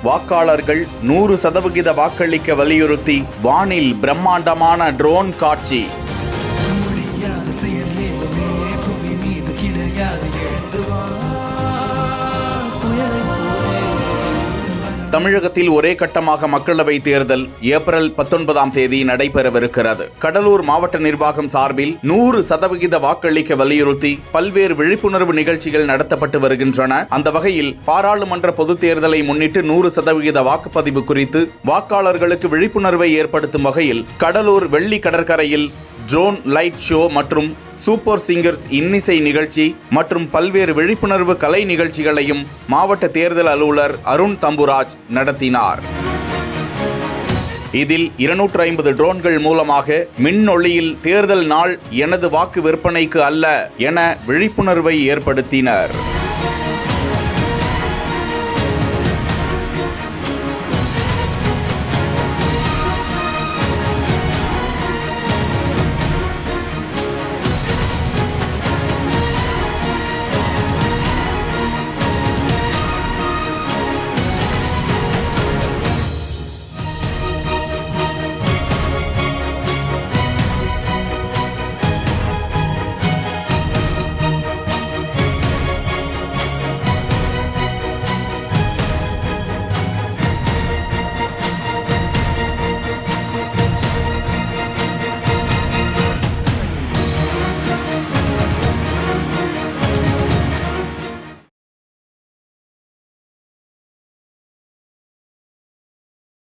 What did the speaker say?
வாக்காளர்கள் 100% வாக்களிக்க வலியுறுத்தி வானில் பிரம்மாண்டமான ட்ரோன் காட்சி. தமிழகத்தில் ஒரே கட்டமாக மக்களவை தேர்தல் ஏப்ரல் 19ஆம் தேதி நடைபெறவிருக்கிறது. கடலூர் மாவட்ட நிர்வாகம் சார்பில் 100% வாக்களிக்க வலியுறுத்தி பல்வேறு விழிப்புணர்வு நிகழ்ச்சிகள் நடத்தப்பட்டு வருகின்றன. அந்த வகையில் பாராளுமன்ற பொதுத் தேர்தலை முன்னிட்டு 100% வாக்குப்பதிவு குறித்து வாக்காளர்களுக்கு விழிப்புணர்வை ஏற்படுத்தும் வகையில் கடலூர் வெள்ளி கடற்கரையில் ட்ரோன் லைட் ஷோ மற்றும் சூப்பர் சிங்கர்ஸ் இன்னிசை நிகழ்ச்சி மற்றும் பல்வேறு விழிப்புணர்வு கலை நிகழ்ச்சிகளையும் மாவட்ட தேர்தல் அலுவலர் அருண் தம்புராஜ் நடத்தினார். இதில் 250 ட்ரோன்கள் மூலமாக மின்னொளியில் தேர்தல் நாள் எனது வாக்கு விற்பனைக்கு அல்ல என விழிப்புணர்வை ஏற்படுத்தினர்.